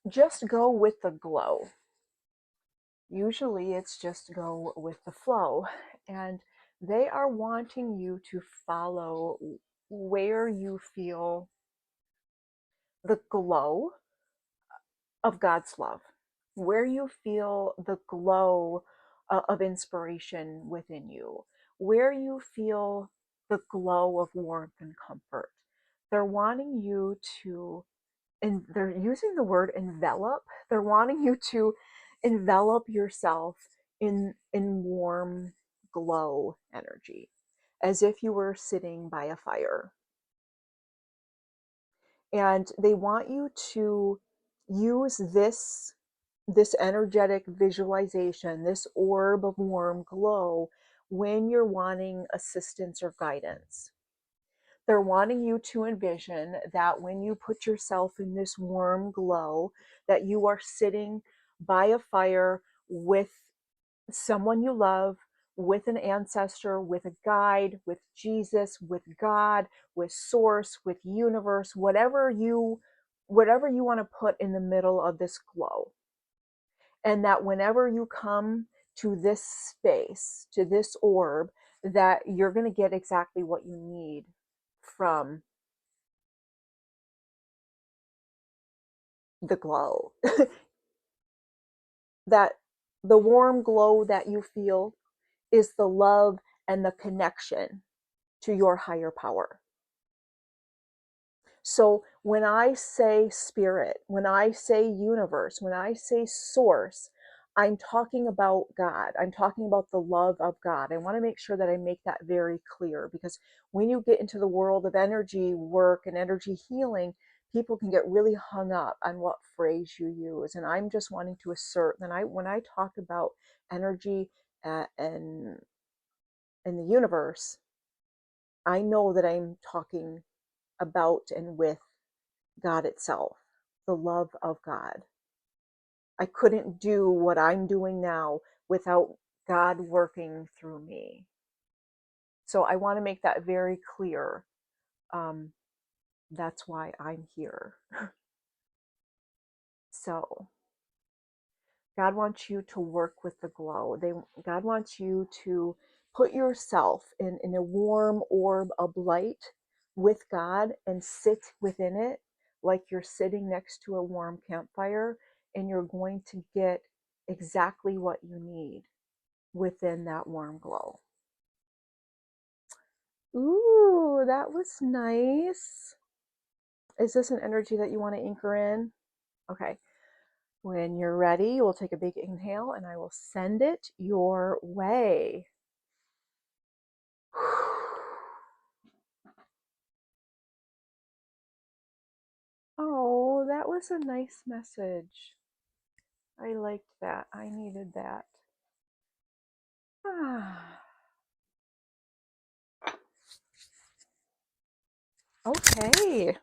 just go with the glow. Usually it's just go with the flow. And they are wanting you to follow where you feel the glow of God's love, where you feel the glow of inspiration within you, where you feel the glow of warmth and comfort. They're wanting you to, and they're using the word envelop. They're wanting you to envelop yourself in warm glow energy, as if you were sitting by a fire. And they want you to use this energetic visualization, this orb of warm glow, when you're wanting assistance or guidance. They're wanting you to envision that when you put yourself in this warm glow, that you are sitting by a fire with someone you love, with an ancestor, with a guide, with Jesus, with God, with source, with universe, whatever you want to put in the middle of this glow. And that whenever you come to this space, to this orb, that you're going to get exactly what you need from the glow. That the warm glow that you feel is the love and the connection to your higher power. So when I say spirit, when I say universe, when I say source, I'm talking about God. I'm talking about the love of God. I want to make sure that I make that very clear, because when you get into the world of energy work and energy healing, people can get really hung up on what phrase you use. And I'm just wanting to assert that when I talk about energy and the universe, I know that I'm talking about and with God itself, the love of God. I couldn't do what I'm doing now without God working through me. So I want to make that very clear. Um, that's why I'm here. So God wants you to work with the glow. God wants you to put yourself in a warm orb of light with God and sit within it like you're sitting next to a warm campfire, and you're going to get exactly what you need within that warm glow. Ooh, that was nice. Is this an energy that you want to anchor in? Okay. When you're ready, we'll take a big inhale and I will send it your way. Oh, that was a nice message. I liked that. I needed that. Okay.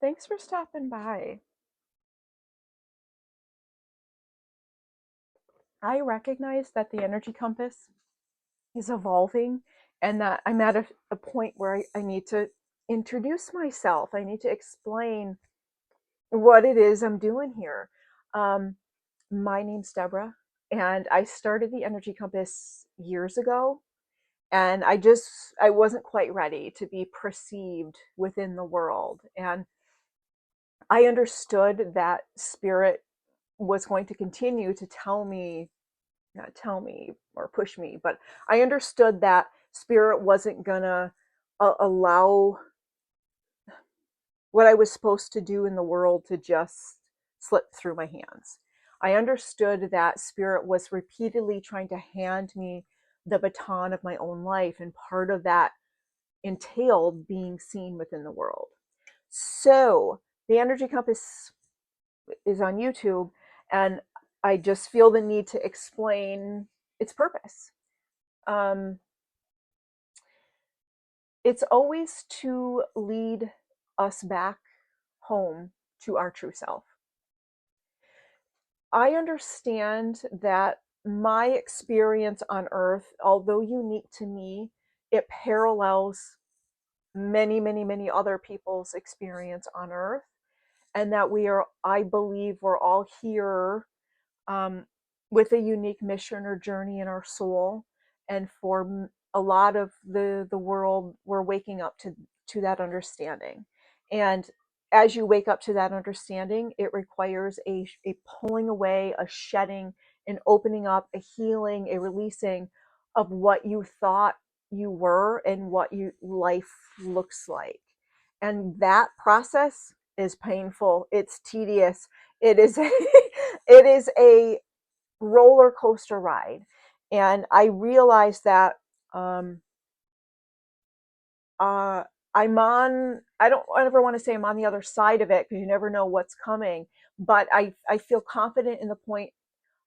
Thanks for stopping by. I recognize that the energy compass is evolving and that I'm at a point where I need to introduce myself. I need to explain what it is I'm doing here. Um, my name's Deborah, and I started the Energy Compass years ago. And I wasn't quite ready to be perceived within the world. And I understood that spirit was going to continue to not tell me or push me, but I understood that spirit wasn't gonna allow what I was supposed to do in the world to just slip through my hands. I understood that spirit was repeatedly trying to hand me the baton of my own life, and part of that entailed being seen within the world. So the Energy Compass is on YouTube, and I just feel the need to explain its purpose. Um, it's always to lead us back home to our true self. I understand that my experience on earth, although unique to me, it parallels many, many, many other people's experience on Earth, and that we are, I believe, we're all here um, with a unique mission or journey in our soul. And for a lot of the world, we're waking up to that understanding. And as you wake up to that understanding, it requires a pulling away, a shedding, an opening up, a healing, a releasing of what you thought you were and what you life looks like. And that process is painful. It's tedious. It is a, it is a roller coaster ride. And I realized that um, uh, I'm on, I don't ever want to say I'm on the other side of it because you never know what's coming. But I feel confident in the point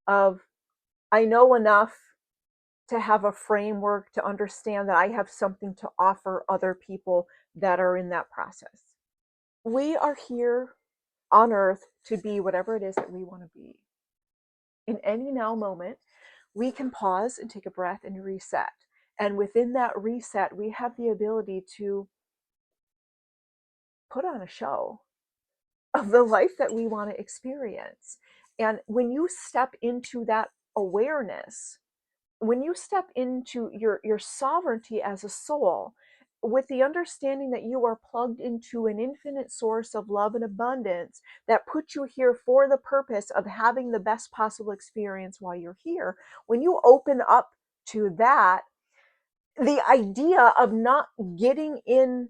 of I know enough to have a framework to understand that I have something to offer other people that are in that process. We are here on earth to be whatever it is that we want to be. In any now moment, we can pause and take a breath and reset. And within that reset, we have the ability to put on a show of the life that we want to experience. And when you step into that awareness, when you step into your sovereignty as a soul, with the understanding that you are plugged into an infinite source of love and abundance that put you here for the purpose of having the best possible experience while you're here, when you open up to that, the idea of not getting in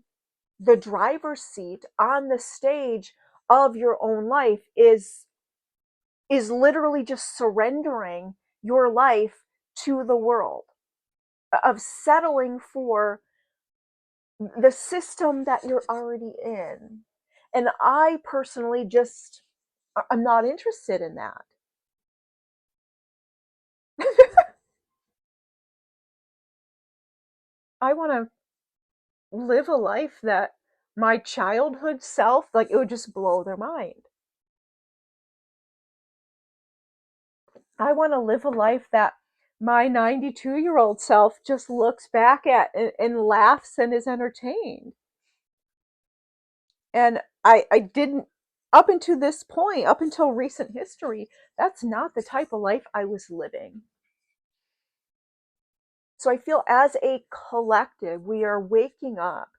the driver's seat on the stage of your own life is literally just surrendering your life to the world, of settling for the system that you're already in. And I personally just, I'm not interested in that. I want to live a life that my childhood self, like, it would just blow their mind. I want to live a life that my 92-year-old self just looks back at and laughs and is entertained. And I didn't, up until this point, up until recent history, that's not the type of life I was living. So I feel as a collective, we are waking up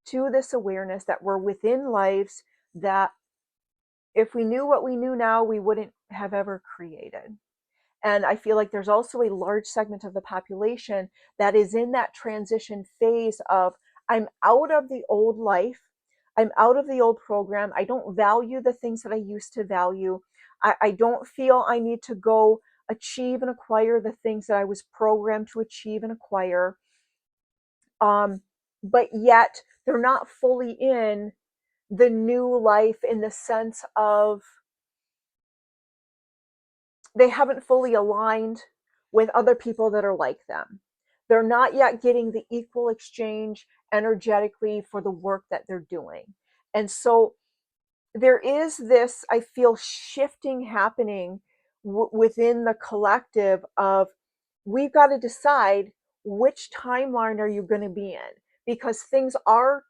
to this awareness that we're within lives that if we knew what we knew now, we wouldn't have ever created. And I feel like there's also a large segment of the population that is in that transition phase of, I'm out of the old life. I'm out of the old program. I don't value the things that I used to value. I don't feel I need to go achieve and acquire the things that I was programmed to achieve and acquire. But yet they're not fully in the new life in the sense of they haven't fully aligned with other people that are like them. They're not yet getting the equal exchange energetically for the work that they're doing. And so there is this, I feel, shifting happening within the collective of we've got to decide which timeline are you going to be in, because things are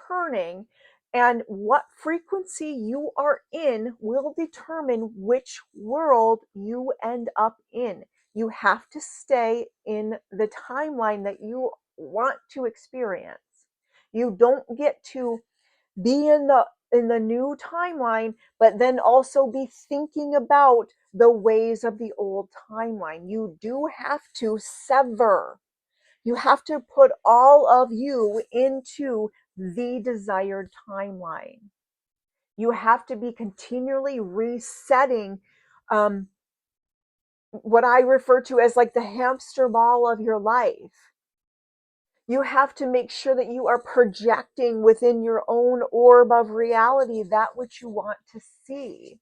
turning, and what frequency you are in will determine which world you end up in. You have to stay in the timeline that you want to experience. You don't get to be in the new timeline but then also be thinking about the ways of the old timeline. You do have to sever. You have to put all of you into the desired timeline. You have to be continually resetting um, what I refer to as like the hamster ball of your life. You have to make sure that you are projecting within your own orb of reality that which you want to see.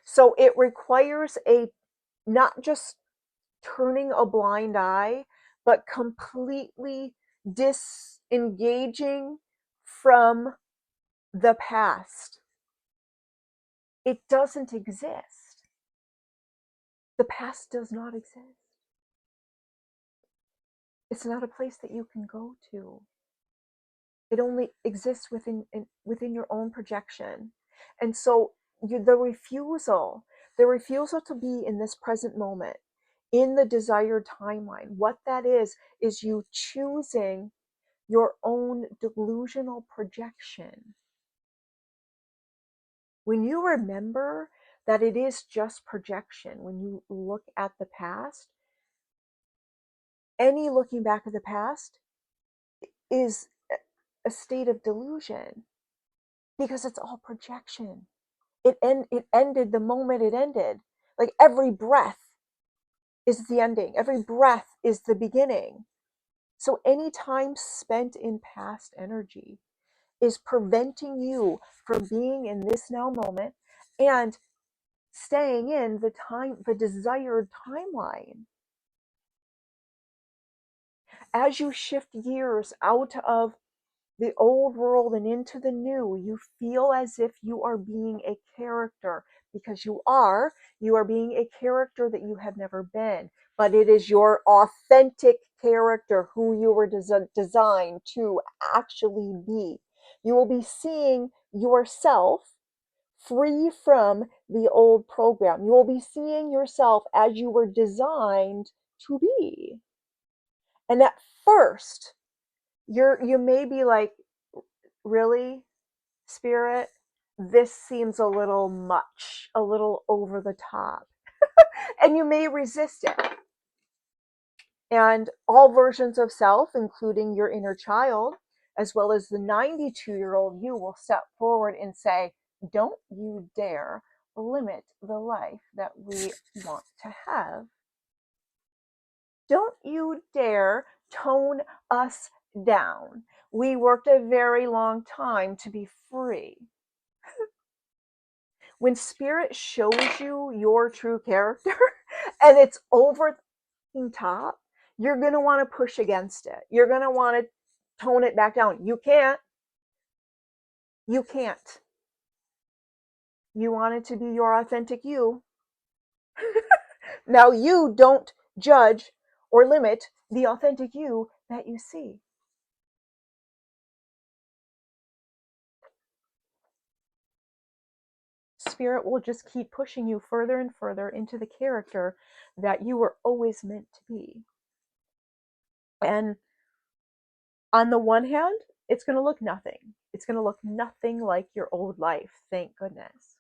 So it requires a not just turning a blind eye, but completely disengaging from the past. It doesn't exist. The past does not exist. It's not a place that you can go to. It only exists within your own projection. And so the refusal to be in this present moment, in the desired timeline, what that is you choosing your own delusional projection. When you remember that it is just projection, when you look at the past, any looking back at the past is a state of delusion, because it's all projection. It ended the moment it ended. Like every breath is the ending. Every breath is the beginning. So any time spent in past energy is preventing you from being in this now moment and staying in the desired timeline. As you shift gears out of the old world and into the new, you feel as if you are being a character, because you are being a character that you have never been, but it is your authentic character who you were designed to actually be. You will be seeing yourself free from the old program. You will be seeing yourself as you were designed to be. And at first, you may be like, really, Spirit, this seems a little much, a little over the top. And you may resist it. And all versions of self, including your inner child, as well as the 92-year-old you, will step forward and say, don't you dare limit the life that we want to have. Don't you dare tone us down. We worked a very long time to be free. When Spirit shows you your true character and it's over the top, you're going to want to push against it. You're going to want to tone it back down. You can't. You can't. You want it to be your authentic you. Now you don't judge or limit the authentic you that you see. Spirit will just keep pushing you further and further into the character that you were always meant to be. And on the one hand, it's going to look nothing. It's going to look nothing like your old life, thank goodness.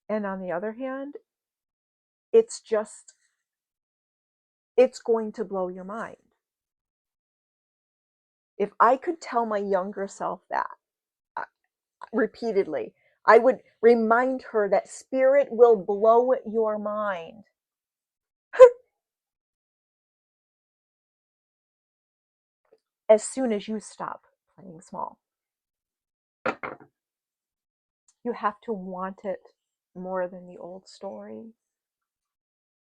And on the other hand, it's going to blow your mind. If I could tell my younger self that repeatedly, I would remind her that Spirit will blow your mind. As soon as you stop playing small. You have to want it more than the old story.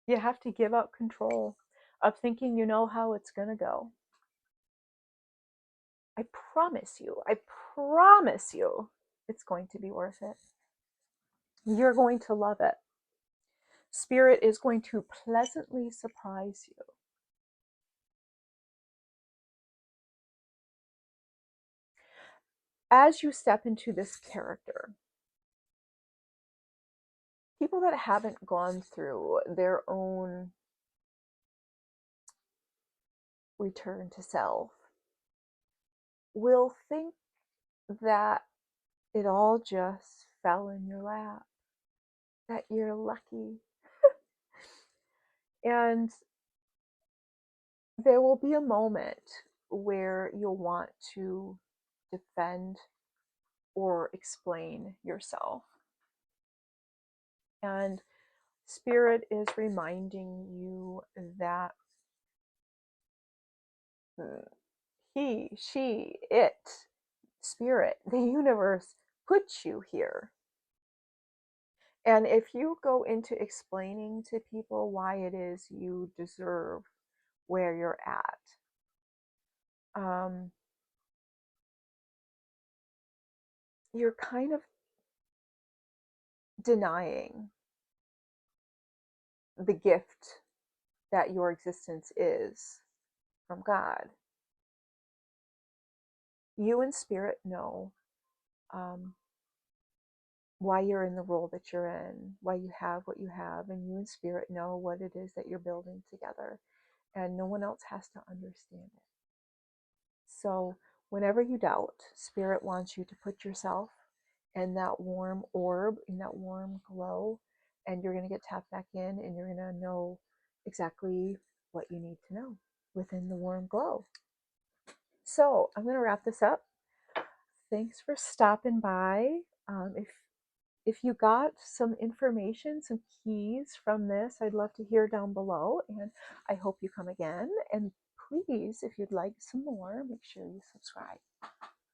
You have to give up control of thinking you know how it's going to go. I promise you, it's going to be worth it. You're going to love it. Spirit is going to pleasantly surprise you. As you step into this character, people that haven't gone through their own return to self will think that it all just fell in your lap, that you're lucky. And there will be a moment where you'll want to defend or explain yourself. And Spirit is reminding you that he, she, it, Spirit, the universe puts you here. And if you go into explaining to people why it is you deserve where you're at, you're kind of denying the gift that your existence is from God. You in spirit know um, why you're in the role that you're in, why you have what you have, and you in spirit know what it is that you're building together, and no one else has to understand it. So whenever you doubt, spirit wants you to put yourself in that warm orb, in that warm glow, and you're going to get tapped back in, and you're going to know exactly what you need to know within the warm glow. So I'm going to wrap this up. Thanks for stopping by. If you got some information, some keys from this, I'd love to hear down below, and I hope you come again. And please, if you'd like some more, make sure you subscribe.